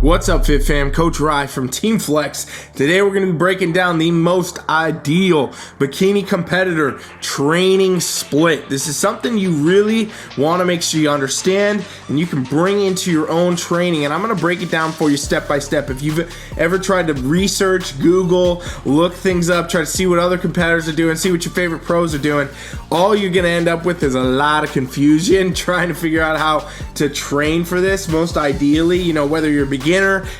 What's up, Fit Fam? Coach Rye from Team Flex. Today we're going to be breaking down the most ideal bikini competitor training split. This is something you really want to make sure you understand and you can bring into your own training. And I'm going to break it down for you step by step. If you've ever tried to research, Google, look things up, try to see what other competitors are doing, see what your favorite pros are doing, all you're going to end up with is a lot of confusion trying to figure out how to train for this most ideally, whether you're a beginner,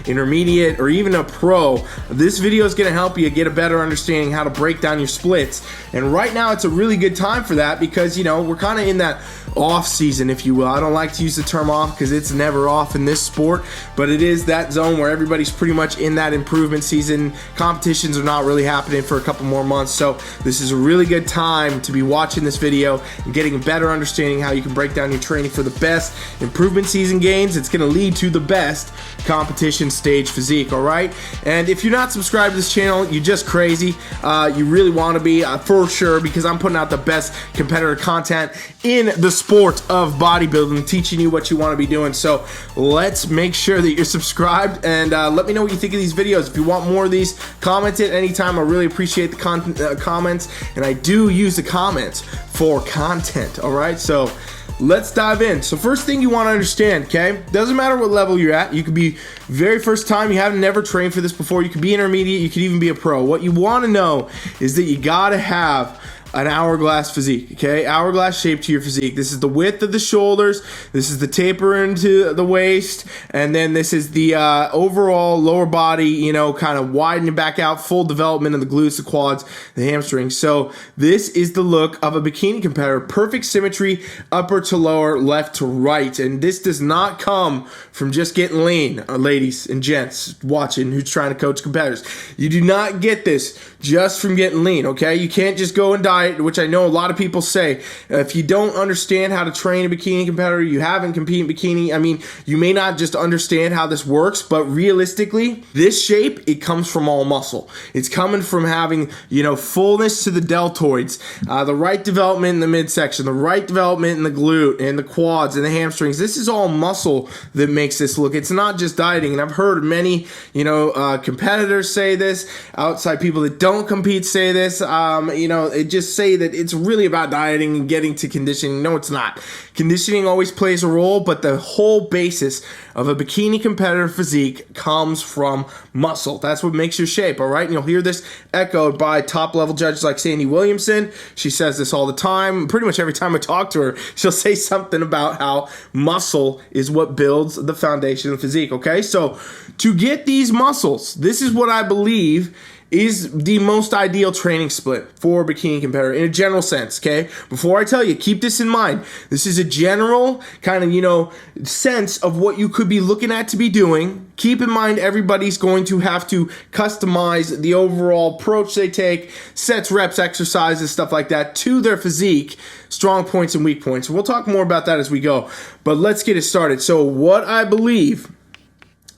intermediate, or even a pro. This video is going to help you get a better understanding how to break down your splits. And right now it's a really good time for that because we're kind of in that off season, if you will. I don't like to use the term off because it's never off in this sport, but it is that zone where everybody's pretty much in that improvement season. Competitions are not really happening for a couple more months, so this is a really good time to be watching this video and getting a better understanding how you can break down your training for the best improvement season gains. It's going to lead to the best competition stage physique, all right? And if you're not subscribed to this channel, you're just crazy. You really want to be, for sure, because I'm putting out the best competitor content in the sport of bodybuilding, teaching you what you want to be doing. So let's make sure that you're subscribed and let me know what you think of these videos. If you want more of these, comment it anytime. I really appreciate the comments, and I do use the comments for content, all right? So let's dive in. So first thing you want to understand, okay? Doesn't matter what level you're at. You could be very first time, you haven't never trained for this before. You could be intermediate, you could even be a pro. What you want to know is that you got to have an hourglass physique, okay? Hourglass shape to your physique. This is the width of the shoulders. This is the taper into the waist. And then this is the overall lower body, kind of widening back out, full development of the glutes, the quads, the hamstrings. So this is the look of a bikini competitor. Perfect symmetry, upper to lower, left to right. And this does not come from just getting lean, ladies and gents watching who's trying to coach competitors. You do not get this just from getting lean, okay? You can't just go and diet, which I know a lot of people say. If you don't understand how to train a bikini competitor, you haven't competed in bikini, you may not just understand how this works, but realistically, this shape, it comes from all muscle. It's coming from having, fullness to the deltoids, the right development in the midsection, the right development in the glute and the quads and the hamstrings. This is all muscle that makes this look. It's not just dieting. And I've heard many, competitors say this, outside people that don't compete say this, it just say that it's really about dieting and getting to conditioning. No, it's not. Conditioning always plays a role, but the whole basis of a bikini competitor physique comes from muscle. That's what makes your shape, all right? And you'll hear this echoed by top-level judges like Sandy Williamson. She says this all the time. Pretty much every time I talk to her, she'll say something about how muscle is what builds the foundation of physique, okay? So to get these muscles, this is what I believe is the most ideal training split for a bikini competitor in a general sense, okay? Before I tell you, keep this in mind. This is a general kind of, sense of what you could be looking at to be doing. Keep in mind everybody's going to have to customize the overall approach they take, sets, reps, exercises, stuff like that to their physique, strong points and weak points. We'll talk more about that as we go, but let's get it started. So what I believe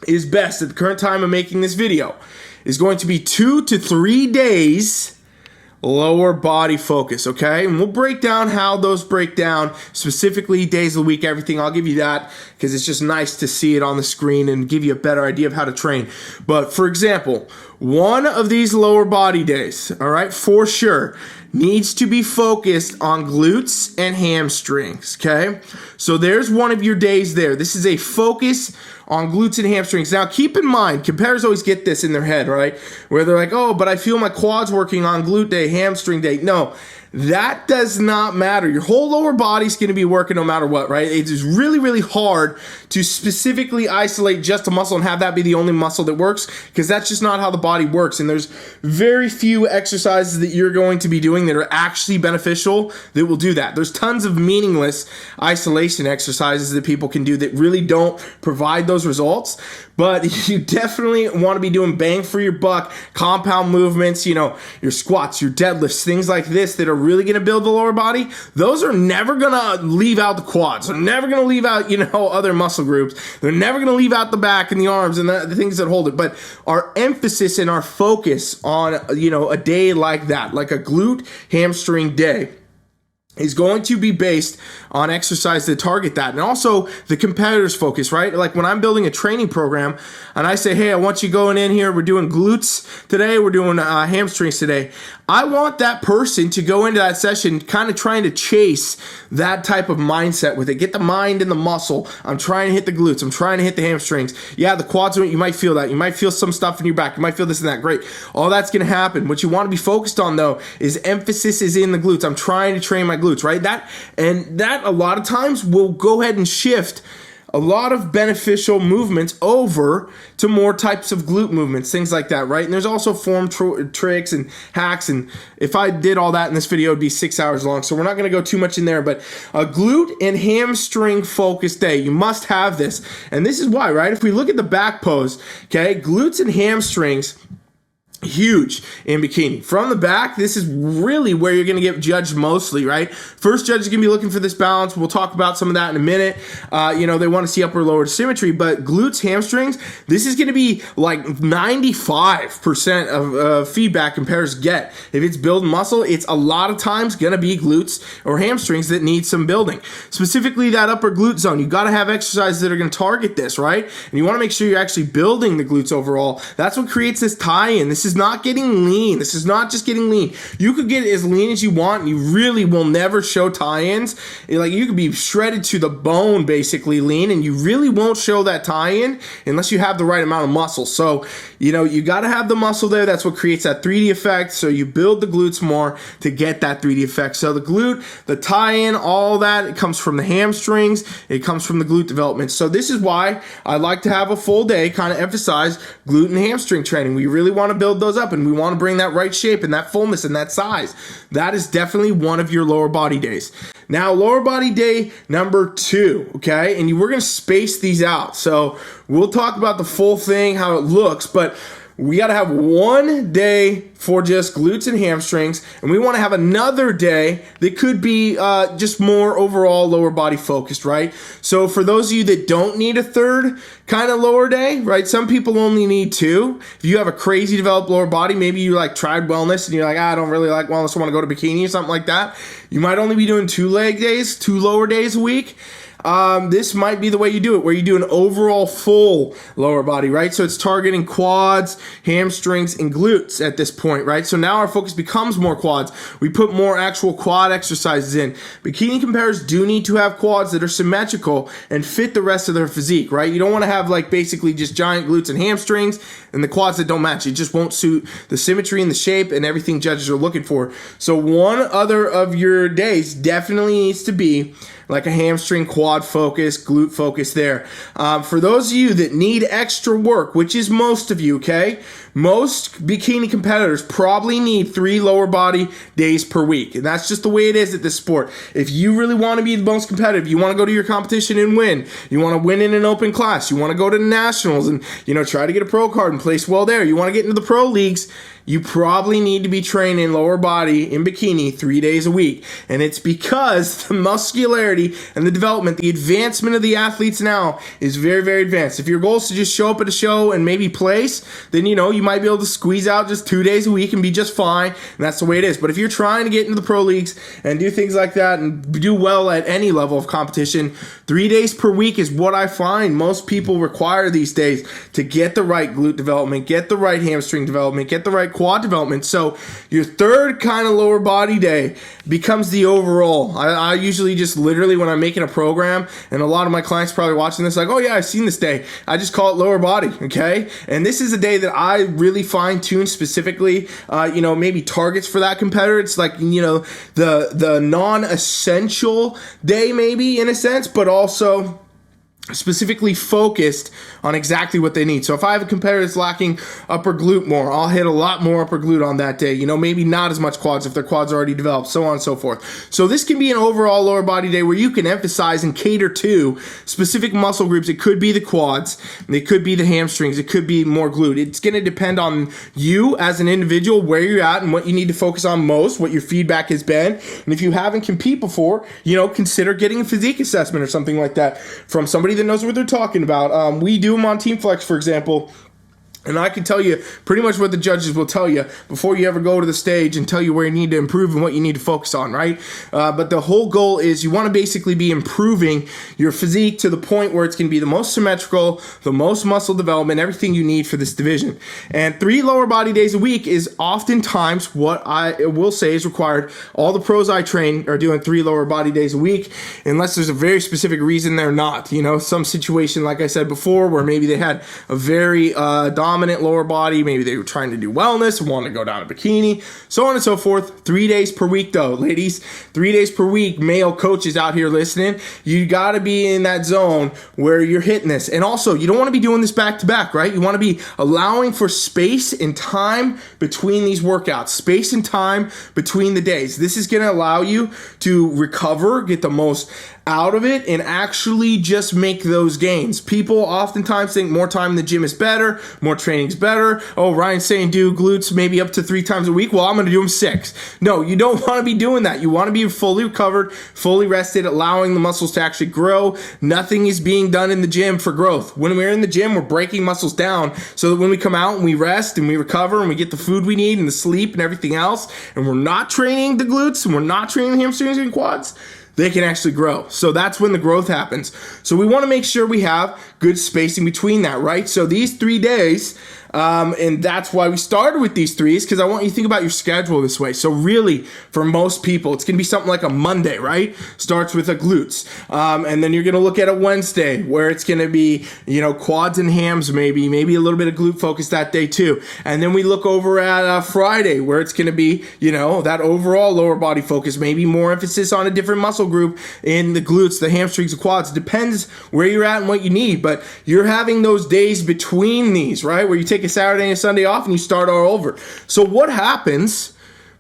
is best at the current time of making this video is going to be 2 to 3 days lower body focus, okay? And we'll break down how those break down, specifically days of the week, everything. I'll give you that because it's just nice to see it on the screen and give you a better idea of how to train. But for example, one of these lower body days, all right, for sure, needs to be focused on glutes and hamstrings, okay? So there's one of your days there. This is a focus on glutes and hamstrings. Now, keep in mind, competitors always get this in their head, right? Where they're like, oh, but I feel my quads working on glute day, hamstring day. No, that does not matter. Your whole lower body's going to be working no matter what, right? It is really, really hard to specifically isolate just a muscle and have that be the only muscle that works, because that's just not how the body works. And there's very few exercises that you're going to be doing that are actually beneficial that will do that. There's tons of meaningless isolation exercises that people can do that really don't provide those results. But you definitely want to be doing bang for your buck, compound movements, your squats, your deadlifts, things like this that are really going to build the lower body. Those are never going to leave out the quads. They're never going to leave out, other muscle groups. They're never going to leave out the back and the arms and the things that hold it. But our emphasis and our focus on, a day like that, like a glute hamstring day, is going to be based on exercise that target that. And also the competitor's focus, right? Like when I'm building a training program and I say, hey, I want you going in here, we're doing glutes today, we're doing hamstrings today. I want that person to go into that session kind of trying to chase that type of mindset with it. Get the mind and the muscle. I'm trying to hit the glutes. I'm trying to hit the hamstrings. Yeah, the quads, you might feel that. You might feel some stuff in your back. You might feel this and that. Great. All that's going to happen. What you want to be focused on, though, is emphasis is in the glutes. I'm trying to train my glutes, right? That a lot of times will go ahead and shift a lot of beneficial movements over to more types of glute movements, things like that, right? And there's also form tricks and hacks, and if I did all that in this video, it'd be 6 hours long, so we're not going to go too much in there, but a glute and hamstring focused day, you must have this, and this is why, right? If we look at the back pose, okay, glutes and hamstrings, huge in bikini. From the back, this is really where you're going to get judged mostly, right? First judge is going to be looking for this balance. We'll talk about some of that in a minute. They want to see upper lower symmetry, but glutes, hamstrings, this is going to be like 95% of feedback compares get. If it's building muscle, it's a lot of times going to be glutes or hamstrings that need some building. Specifically that upper glute zone. You got to have exercises that are going to target this, right? And you want to make sure you're actually building the glutes overall. That's what creates this tie-in. This is not getting lean. This is not just getting lean. You could get as lean as you want, and you really will never show tie-ins. Like, you could be shredded to the bone, basically lean, and you really won't show that tie-in unless you have the right amount of muscle. So, you got to have the muscle there. That's what creates that 3D effect. So you build the glutes more to get that 3D effect. So the glute, the tie-in, all that, it comes from the hamstrings. It comes from the glute development. So this is why I like to have a full day, kind of emphasize glute and hamstring training. We really want to build those up, and we want to bring that right shape and that fullness and that size. That is definitely one of your lower body days. Now, lower body day number 2, okay? And we're going to space these out. So we'll talk about the full thing, how it looks, but we got to have one day for just glutes and hamstrings, and we want to have another day that could be just more overall lower body focused, right? So for those of you that don't need a third kind of lower day, right? Some people only need 2. If you have a crazy developed lower body, maybe you tried wellness and you're like, I don't really like wellness, I want to go to bikini or something like that. You might only be doing 2 leg days, 2 lower days a week. This might be the way you do it, where you do an overall full lower body, right? So it's targeting quads, hamstrings, and glutes at this point, right? So now our focus becomes more quads. We put more actual quad exercises in. Bikini competitors do need to have quads that are symmetrical and fit the rest of their physique, right? You don't want to have basically just giant glutes and hamstrings and the quads that don't match. It just won't suit the symmetry and the shape and everything judges are looking for. So one other of your days definitely needs to be like a hamstring, quad focus, glute focus there. For those of you that need extra work, which is most of you, okay? Most bikini competitors probably need 3 lower body days per week. And that's just the way it is at this sport. If you really want to be the most competitive, you want to go to your competition and win, you want to win in an open class, you want to go to the nationals and, try to get a pro card and place well there, you want to get into the pro leagues, you probably need to be training lower body in bikini 3 days a week. And it's because the muscularity and the development, the advancement of the athletes now is very, very advanced. If your goal is to just show up at a show and maybe place, then you might be able to squeeze out just 2 days a week and be just fine. And that's the way it is. But if you're trying to get into the pro leagues and do things like that and do well at any level of competition, 3 days per week is what I find most people require these days to get the right glute development, get the right hamstring development, get the right quad development. So your third kind of lower body day becomes the overall. I usually just literally, when I'm making a program, and a lot of my clients probably watching this like, oh yeah, I've seen this day, I just call it lower body, okay? And this is a day that I really fine tune specifically, maybe targets for that competitor. It's like, the non-essential day maybe in a sense, but also specifically focused on exactly what they need. So if I have a competitor that's lacking upper glute more, I'll hit a lot more upper glute on that day. Maybe not as much quads if their quads are already developed, so on and so forth. So this can be an overall lower body day where you can emphasize and cater to specific muscle groups. It could be the quads, it could be the hamstrings, it could be more glute. It's going to depend on you as an individual, where you're at and what you need to focus on most, what your feedback has been. And if you haven't competed before, consider getting a physique assessment or something like that from somebody that knows what they're talking about. We do them on Team Flex, for example. And I can tell you pretty much what the judges will tell you before you ever go to the stage and tell you where you need to improve and what you need to focus on, right? But the whole goal is you want to basically be improving your physique to the point where it's going to be the most symmetrical, the most muscle development, everything you need for this division. And 3 lower body days a week is oftentimes what I will say is required. All the pros I train are doing 3 lower body days a week, unless there's a very specific reason they're not. You know, some situation, like I said before, where maybe they had a very dominant lower body, maybe they were trying to do wellness and wanted to go down to bikini, so on and so forth. 3 days per week though, ladies, 3 days per week. Male coaches out here listening, you got to be in that zone where you're hitting this. And also, you don't want to be doing this back to back, right? You want to be allowing for space and time between these workouts, space and time between the days. This is going to allow you to recover, get the most out of it, and actually just make those gains. People oftentimes think more time in the gym is better, more training is better. Oh, Ryan's saying do glutes maybe up to 3 times a week. Well, I'm going to do them 6. No, you don't want to be doing that. You want to be fully recovered, fully rested, allowing the muscles to actually grow. Nothing is being done in the gym for growth. When we're in the gym, we're breaking muscles down so that when we come out and we rest and we recover and we get the food we need and the sleep and everything else, and we're not training the glutes and we're not training the hamstrings and quads, they can actually grow. So that's when the growth happens. So we want to make sure we have good spacing between that, right? So these 3 days, and that's why we started with these 3s, because I want you to think about your schedule this way. So really, for most people, it's going to be something like a Monday, right? Starts with a glutes. And then you're going to look at a Wednesday where it's going to be, you know, quads and hams, maybe a little bit of glute focus that day too. And then we look over at Friday where it's going to be, you know, that overall lower body focus, maybe more emphasis on a different muscle group in the glutes, the hamstrings, the quads. It depends where you're at and what you need, but you're having those days between these, right? Where you take a Saturday and a Sunday off and you start all over. So what happens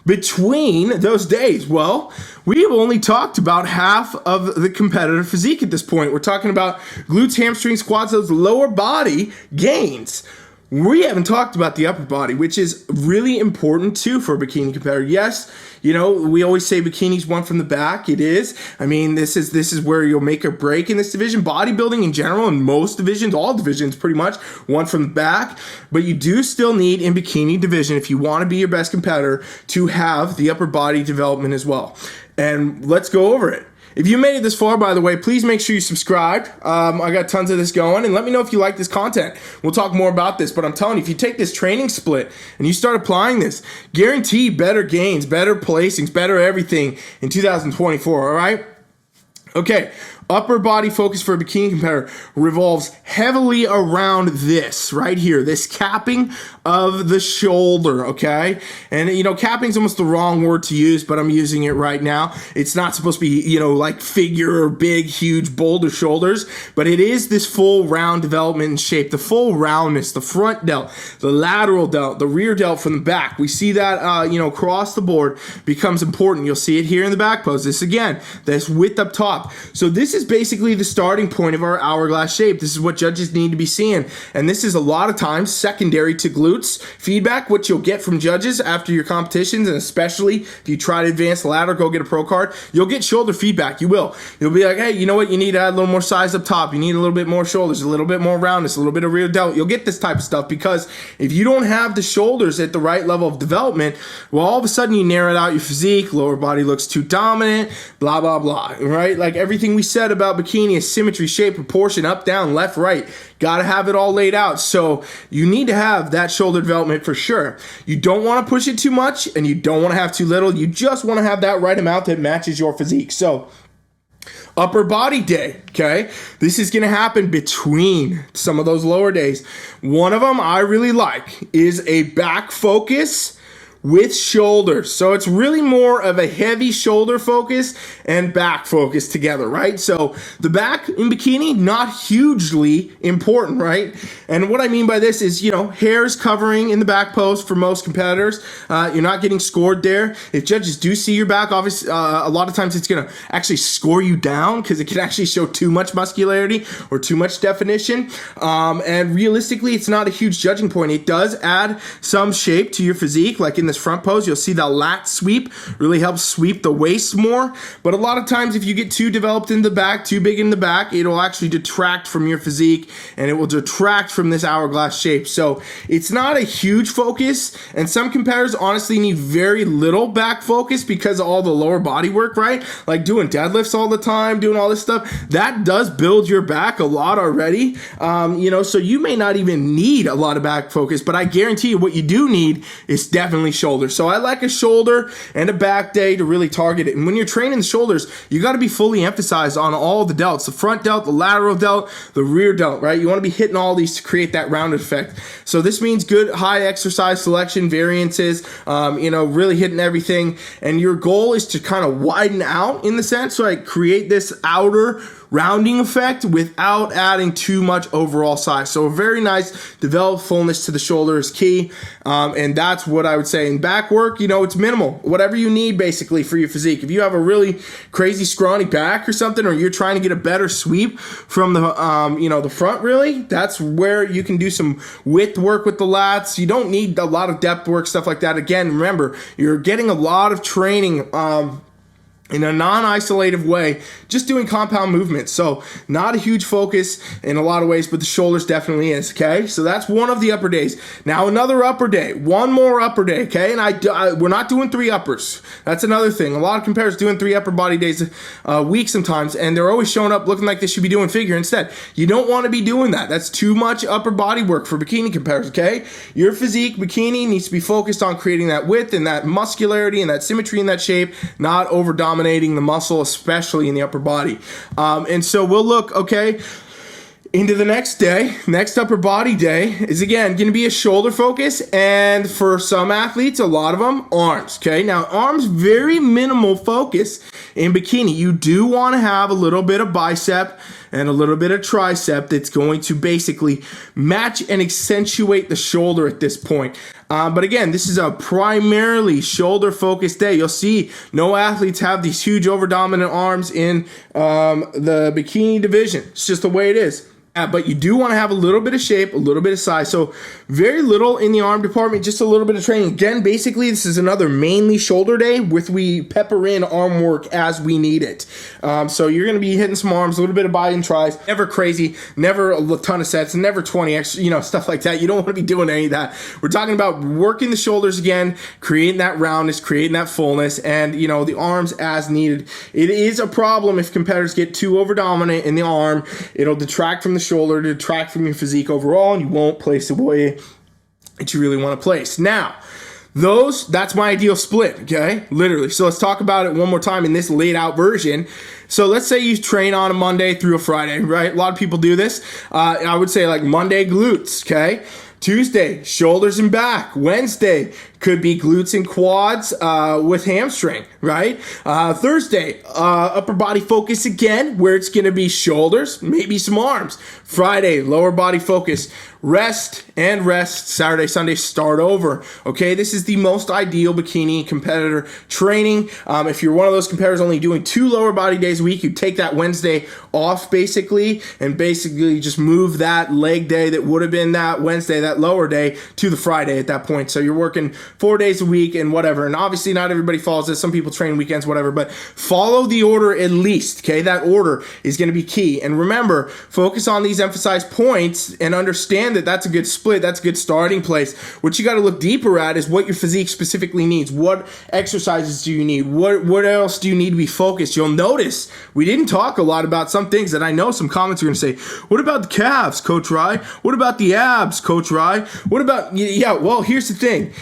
between those days? Well, we've only talked about half of the competitive physique at this point. We're talking about glutes, hamstrings, quads, those lower body gains. We haven't talked about the upper body, which is really important too for a bikini competitor. Yes, you know, we always say bikini's one from the back. It is. I mean, this is where you'll make a break in this division. Bodybuilding in general, in most divisions, all divisions pretty much, one from the back. But you do still need in bikini division, if you want to be your best competitor, to have the upper body development as well. And let's go over it. If you made it this far, by the way, please make sure you subscribe. I got tons of this going, and let me know if you like this content. We'll talk more about this, but I'm telling you, if you take this training split and you start applying this, guarantee better gains, better placings, better everything in 2024, all right? Okay, upper body focus for a bikini competitor revolves heavily around this right here, this capping of the shoulder, okay? And, you know, capping is almost the wrong word to use, but I'm using it right now. It's not supposed to be, you know, like figure or big, huge, boulder shoulders, but it is this full round development and shape, the full roundness, the front delt, the lateral delt, the rear delt from the back. We see that, you know, across the board becomes important. You'll see it here in the back pose. This, again, this width up top. So this is basically the starting point of our hourglass shape. This is what judges need to be seeing. And this is a lot of times secondary to glutes feedback, what you'll get from judges after your competitions, and especially if you try to advance the ladder, go get a pro card, you'll get shoulder feedback. You will. You'll be like, hey, you know what? You need to add a little more size up top. You need a little bit more shoulders, a little bit more roundness, a little bit of rear delt. You'll get this type of stuff because if you don't have the shoulders at the right level of development, well, all of a sudden you narrow out your physique, lower body looks too dominant, blah, blah, blah, right? Like everything we said about bikini is symmetry, shape, proportion, up, down, left, right. Got to have it all laid out. So you need to have that shoulder development for sure. You don't want to push it too much and you don't want to have too little. You just want to have that right amount that matches your physique. So upper body day, okay? This is going to happen between some of those lower days. One of them I really like is a back focus with shoulders. So it's really more of a heavy shoulder focus and back focus together, right? So the back in bikini, not hugely important, right? And what I mean by this is, you know, hairs covering in the back pose for most competitors. You're not getting scored there. If judges do see your back, obviously, a lot of times it's going to actually score you down because it can actually show too much muscularity or too much definition. And realistically, it's not a huge judging point. It does add some shape to your physique, like in the this front pose, you'll see the lat sweep really helps sweep the waist more. But a lot of times if you get too developed in the back, too big in the back, it'll actually detract from your physique and it will detract from this hourglass shape. So it's not a huge focus, and some competitors honestly need very little back focus because of all the lower body work, right? Like doing deadlifts all the time, doing all this stuff, that does build your back a lot already. So you may not even need a lot of back focus, but I guarantee you what you do need is definitely shoulder. So I like a shoulder and a back day to really target it. And when you're training the shoulders, you got to be fully emphasized on all the delts, the front delt, the lateral delt, the rear delt, right? You want to be hitting all these to create that rounded effect. So this means good high exercise selection, variances, really hitting everything. And your goal is to kind of widen out in the sense, so like create this outer rounding effect without adding too much overall size. So a very nice developed fullness to the shoulder is key. And that's what I would say. In back work, it's minimal. Whatever you need basically for your physique. If you have a really crazy scrawny back or something, or you're trying to get a better sweep from the, the front really, that's where you can do some width work with the lats. You don't need a lot of depth work, stuff like that. Again, remember, you're getting a lot of training, in a non-isolative way, just doing compound movements. So not a huge focus in a lot of ways, but the shoulders definitely is, okay? So that's one of the upper days. Now another upper day, one more upper day, okay? And we're not doing 3 uppers. That's another thing. A lot of competitors doing 3 upper body days a week sometimes, and they're always showing up looking like they should be doing figure instead. You don't want to be doing that. That's too much upper body work for bikini competitors, okay? Your physique, bikini, needs to be focused on creating that width and that muscularity and that symmetry in that shape, not over dominating the muscle, especially in the upper body. And so we'll look, okay, into the next day. Next upper body day is again going to be a shoulder focus, and for some athletes, a lot of them, arms. Okay, now arms, very minimal focus in bikini. You do want to have a little bit of bicep and a little bit of tricep that's going to basically match and accentuate the shoulder at this point. But again, this is a primarily shoulder-focused day. You'll see no athletes have these huge over-dominant arms in the bikini division. It's just the way it is. But you do want to have a little bit of shape, a little bit of size. So very little in the arm department, just a little bit of training. Again, basically, this is another mainly shoulder day with we pepper in arm work as we need it. So you're going to be hitting some arms, a little bit of bi and tris. Never crazy, never a ton of sets, never 20 extra, stuff like that. You don't want to be doing any of that. We're talking about working the shoulders again, creating that roundness, creating that fullness, and, the arms as needed. It is a problem if competitors get too over dominant in the arm. It'll detract from the shoulder, to detract from your physique overall, and you won't place the way that you really want to place. Now, that's my ideal split, okay? Literally. So let's talk about it one more time in this laid out version. So let's say you train on a Monday through a Friday, right? A lot of people do this. I would say like Monday, glutes, okay? Tuesday, shoulders and back. Wednesday could be glutes and quads with hamstring, right? Thursday, upper body focus again, where it's going to be shoulders, maybe some arms. Friday, lower body focus. Rest and rest. Saturday, Sunday, start over. Okay, this is the most ideal bikini competitor training. If you're one of those competitors only doing 2 lower body days a week, you take that Wednesday off basically, and basically just move that leg day that would have been that Wednesday, that lower day, to the Friday at that point. So you're working 4 days a week and whatever. And obviously not everybody follows this. Some people train weekends, whatever, but follow the order at least. Okay, that order is going to be key. And remember, focus on these emphasized points and understand that that's a good split. That's a good starting place. What you got to look deeper at is what your physique specifically needs. What exercises do you need? What else do you need to be focused? You'll notice we didn't talk a lot about some things that I know some comments are going to say. What about the calves, Coach Rye? What about the abs, Coach Rye? What about, well, here's the thing.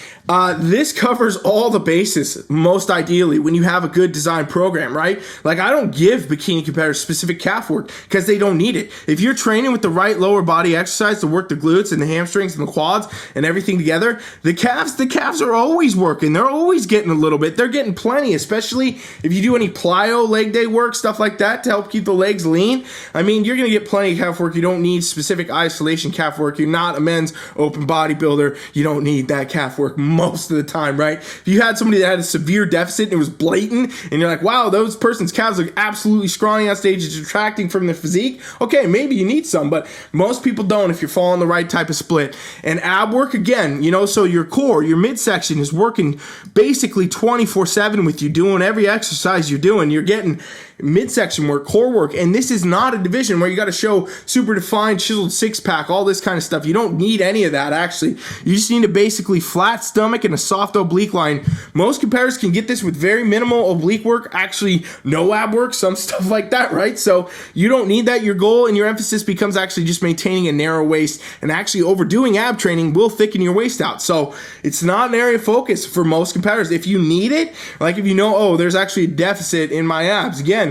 This covers all the bases, most ideally, when you have a good design program, right? Like, I don't give bikini competitors specific calf work because they don't need it. If you're training with the right lower body exercise to work the glutes and the hamstrings and the quads and everything together, the calves are always working. They're always getting a little bit. They're getting plenty, especially if you do any plyo leg day work, stuff like that, to help keep the legs lean. I mean, you're going to get plenty of calf work. You don't need specific isolation calf work. You're not a men's open bodybuilder. You don't need that calf work. most of the time, right? If you had somebody that had a severe deficit and it was blatant, and you're like, wow, those person's calves look absolutely scrawny on stage, it's detracting from their physique, okay, maybe you need some, but most people don't if you're following the right type of split. And ab work, again, you know, so your core, your midsection is working basically 24/7 with you, doing every exercise you're doing. You're getting midsection work, core work, and this is not a division where you got to show super defined chiseled six-pack, all this kind of stuff. You don't need any of that, actually. You just need a basically flat stomach and a soft oblique line. Most competitors can get this with very minimal oblique work, actually no ab work, some stuff like that, right? So you don't need that. Your goal and your emphasis becomes actually just maintaining a narrow waist, and actually overdoing ab training will thicken your waist out. So it's not an area of focus for most competitors. If you need it, like if you know, oh, there's actually a deficit in my abs, again,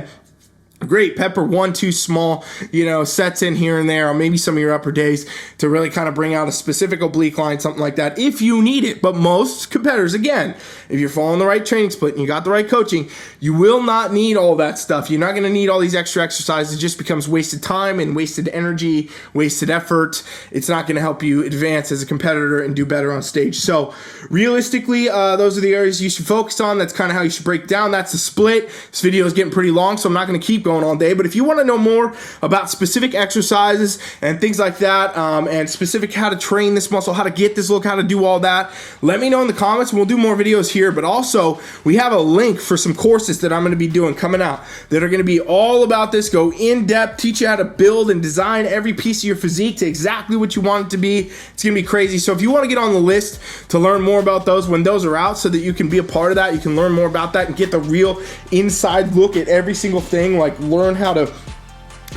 great, pepper 1-2 small, you know, sets in here and there, or maybe some of your upper days to really kind of bring out a specific oblique line, something like that, if you need it. But most competitors, again, if you're following the right training split and you got the right coaching, you will not need all that stuff. You're not going to need all these extra exercises. It just becomes wasted time and wasted energy, wasted effort. It's not going to help you advance as a competitor and do better on stage. So realistically, those are the areas you should focus on. That's kind of how you should break down. That's the split. This video is getting pretty long, so I'm not going to keep going all day, but if you want to know more about specific exercises and things like that, and specific how to train this muscle, how to get this look, how to do all that, let me know in the comments and we'll do more videos here. But also, we have a link for some courses that I'm going to be doing coming out that are going to be all about this, go in depth, teach you how to build and design every piece of your physique to exactly what you want it to be. It's going to be crazy. So if you want to get on the list to learn more about those when those are out, so that you can be a part of that, you can learn more about that and get the real inside look at every single thing, like learn how to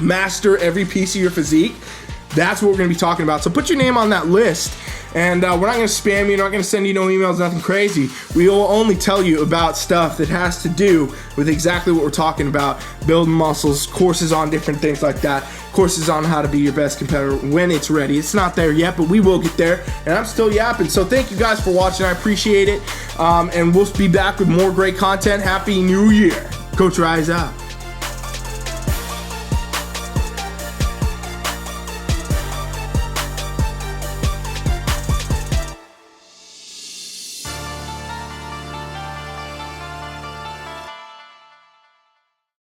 master every piece of your physique. That's what we're going to be talking about. So put your name on that list, and we're not going to spam you, not going to send you no emails, nothing crazy. We will only tell you about stuff that has to do with exactly what we're talking about, building muscles, courses on different things like that, courses on how to be your best competitor when it's ready. It's not there yet, but we will get there, and I'm still yapping. So thank you guys for watching. I appreciate it, and we'll be back with more great content. Happy New Year. Coach Rise out.